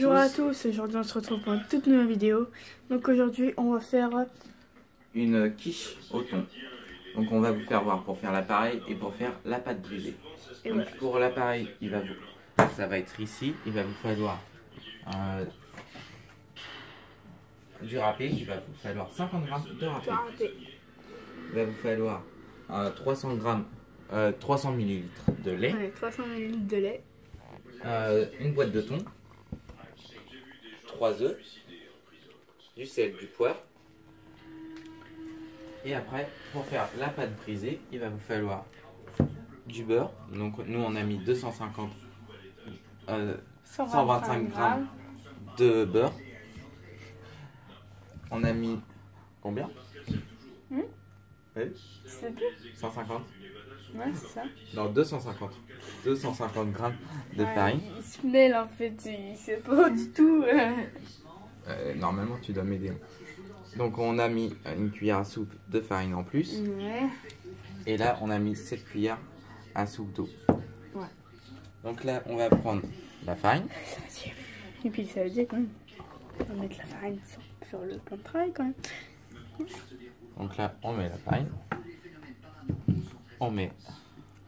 Bonjour à tous, aujourd'hui on se retrouve pour une toute nouvelle vidéo. Donc aujourd'hui on va faire une quiche au thon. Donc on va vous faire voir pour faire l'appareil et pour faire la pâte brisée. Et donc ouais. Pour l'appareil, ça va être ici, il va vous falloir du râpé, il va vous falloir 50 g de râpé. Il va vous falloir 300 ml de lait. Ouais, 300 ml de lait. Une boîte de thon, 3 œufs, du sel, du poivre. Et après, pour faire la pâte brisée, il va vous falloir du beurre. Donc nous on a mis 125 g de beurre. On a mis combien? Oui. C'est tout 150. Ouais, c'est ça. Non, 250 g de farine. Il se mêle en fait, il sait pas du tout. Normalement tu dois m'aider. Donc on a mis une cuillère à soupe de farine en plus. Ouais. Et là on a mis 7 cuillères à soupe d'eau. Ouais. Donc là on va prendre la farine. Et puis ça veut dire quand même, on va mettre la farine sur le plan de travail quand même. Donc là on met la farine. On met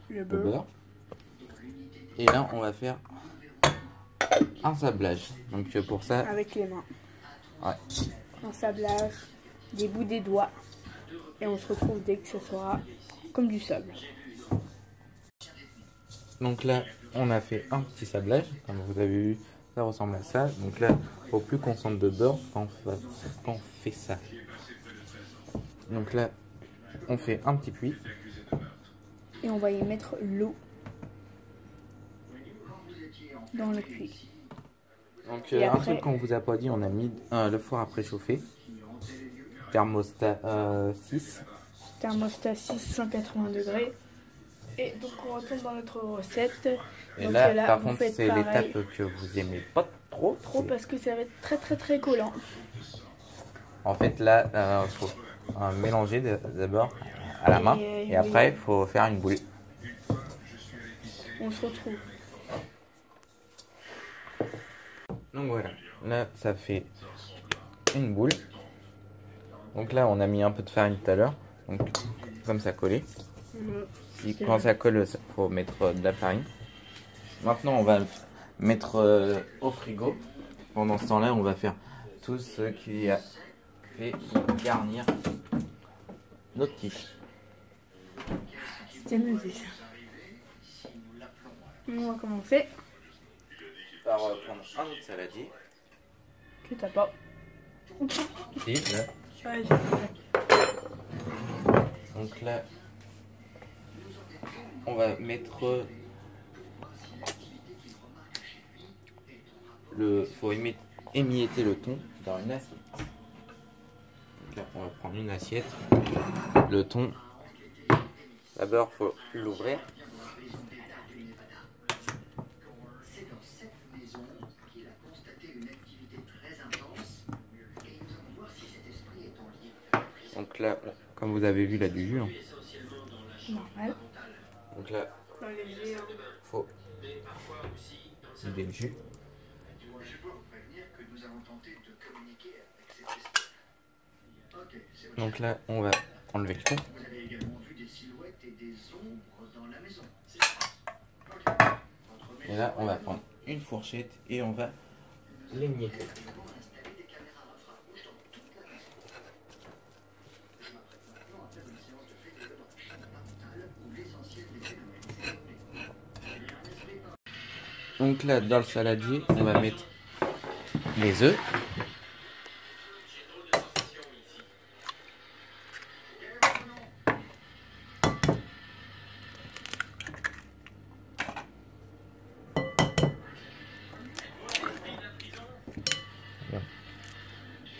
le beurre. Et là on va faire un sablage. Donc pour ça... Avec les mains. Ouais. Un sablage, des bouts des doigts. Et on se retrouve dès que ce sera comme du sable. Donc là on a fait un petit sablage. Comme vous avez vu, ça ressemble à ça. Donc là il faut plus qu'on sente de beurre quand on fait ça. Donc là on fait un petit puits. Et on va y mettre l'eau dans le puits. Donc après, un truc qu'on vous a pas dit, on a mis le four à préchauffer. Thermostat 6. Thermostat 6, 180 degrés. Et donc on retourne dans notre recette. Et donc là par contre c'est pareil. l'étape que vous aimez pas trop. Parce que ça va être très collant. En fait là il faut mélanger d'abord à la main et après il faut faire une boule. On se retrouve. Donc voilà, là ça fait une boule. Donc là on a mis un peu de farine tout à l'heure, donc comme ça collé. Quand ça colle, il faut mettre de la farine. Maintenant on va mettre au frigo. Pendant ce temps-là on va faire tout ce qui a fait garnir notre quiche. C'est amusé. On va commencer par prendre un autre saladier. Que t'as pas. Si, là. Ouais, donc là, on va mettre faut émietter le thon dans une assiette. Donc là, on va prendre une assiette. Le thon, d'abord, faut l'ouvrir. Donc là, comme vous avez vu, il a du jus. Hein. Normal. Donc là, faut vider le jus. Donc là, on va enlever le thon. Et là, on va prendre une fourchette et on va l'émietter. Donc là, dans le saladier, on va mettre les œufs.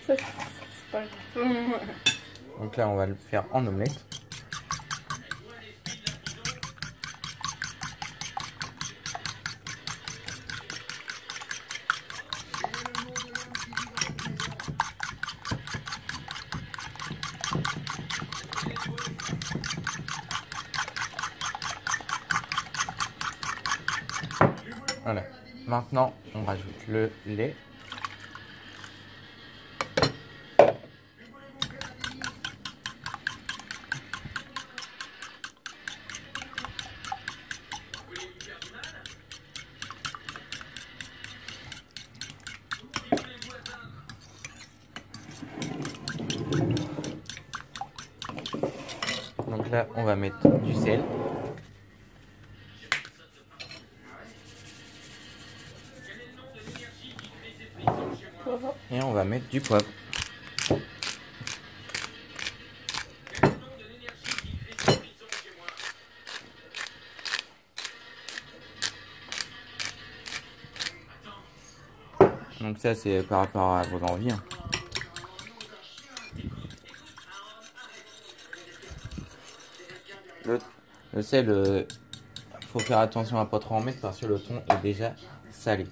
Ça, c'est pas grave. Donc là, on va le faire en omelette. Voilà. Maintenant, on rajoute le lait. Donc là, on va mettre du sel. Et on va mettre du poivre. Donc ça, c'est par rapport à vos envies. Hein. Le sel, faut faire attention à pas trop en mettre parce que le thon est déjà salé.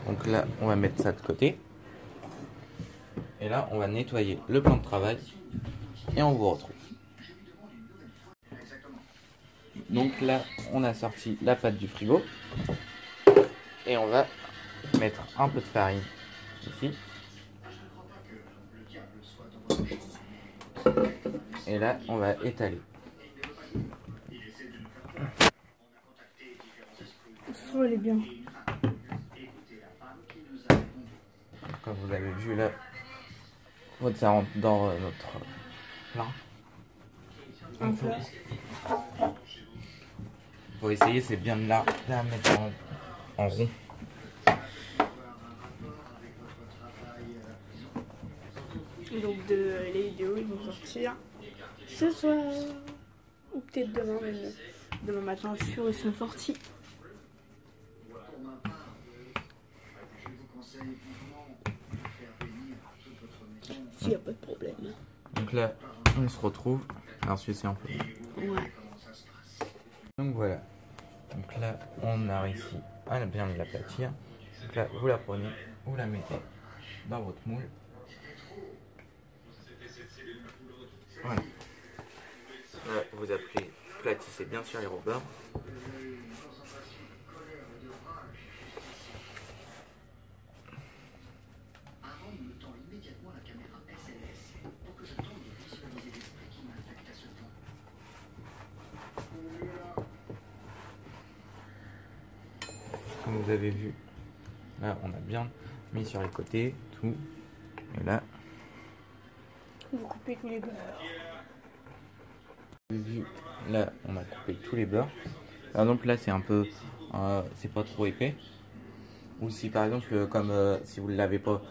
Donc là, on va mettre ça de côté. Et là, on va nettoyer le plan de travail. Et on vous retrouve. Donc là, on a sorti la pâte du frigo. Et on va mettre un peu de farine ici. Et là, on va étaler. Ça, elle est bien. Comme vous avez vu là, ça rentre dans notre plat. Un plat. Faut essayer, c'est bien de la mettre en rond. Donc les vidéos ils vont sortir ce soir ou peut-être demain, mais demain matin sûr ils sont sortis. S'il n'y a pas de problème. Donc là on se retrouve. Ensuite c'est un peu. Ouais. Donc voilà. Donc là on a réussi à bien l'aplatir. Donc là vous la prenez, vous la mettez dans votre moule. Voilà. Là, vous aplatissez bien sûr les rebords. Comme vous avez vu, là on a bien mis sur les côtés tout. Et là, Vous coupez tous les beurres. vu, là on a coupé tous les beurres. Par exemple là c'est un peu, c'est pas trop épais. Ou si par exemple comme si vous ne l'avez pas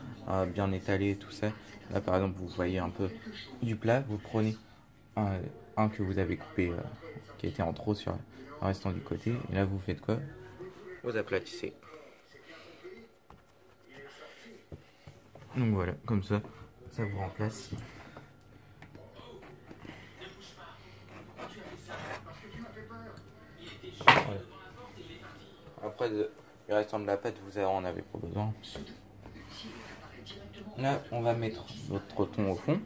bien étalé tout ça, là par exemple vous voyez un peu du plat, vous prenez un que vous avez coupé qui était en trop sur le restant du côté, et là vous faites quoi? Vous aplatissez. Donc voilà, comme ça vous remplace. Voilà. Après le restant de la pâte vous en avez pas besoin. Là on va mettre notre thon au fond.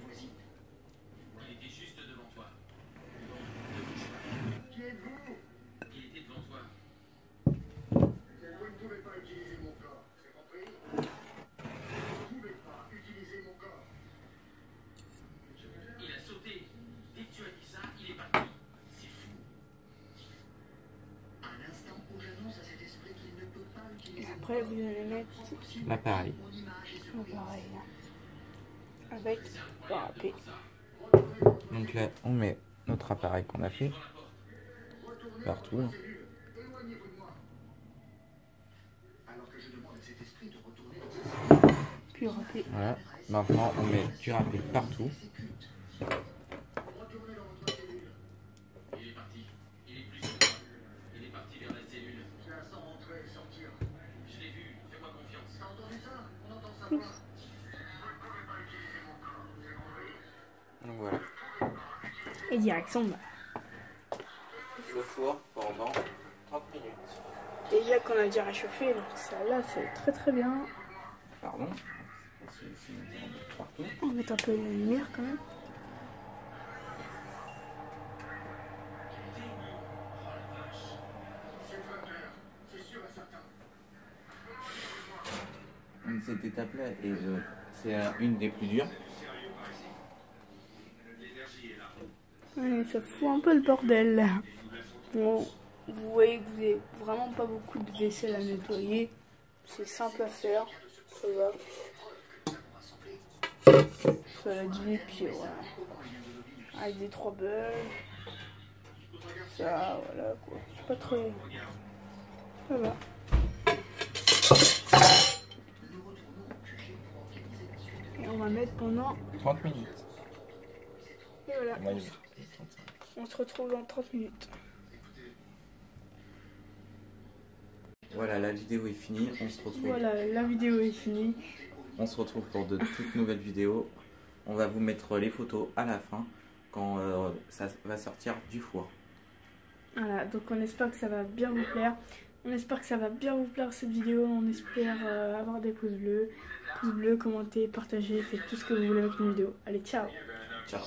Après vous allez mettre L'appareil. avec le râpé. Donc là on met notre appareil qu'on a fait partout. Puis râpé. Voilà. Maintenant on met du râpé partout. Donc voilà. Et direction bas. Le four pendant 30 minutes. Déjà qu'on a déjà réchauffé, donc ça là c'est très très bien. Pardon. Partout. On va mettre un peu de lumière quand même. Cette étape-là, c'est une des plus dures. Ouais, ça fout un peu le bordel là. Bon, vous voyez que vous n'avez vraiment pas beaucoup de vaisselle à nettoyer. C'est simple à faire. Ça va. Ça l'a dit, puis voilà. avec des 3 bulles. Ça, voilà quoi. C'est pas très. Voilà. Et on va mettre pendant 30 minutes. Et voilà. Ouais, On se retrouve dans 30 minutes. voilà, la vidéo est finie. On se retrouve. Voilà, la vidéo est finie. On se retrouve pour de toutes nouvelles vidéos. On va vous mettre les photos à la fin quand ça va sortir du four. Voilà, donc on espère que ça va bien vous plaire. On espère que ça va bien vous plaire cette vidéo. On espère avoir des pouces bleus. Pouces bleus, commentez, partagez, faites tout ce que vous voulez avec une vidéo. Allez, ciao! Ciao!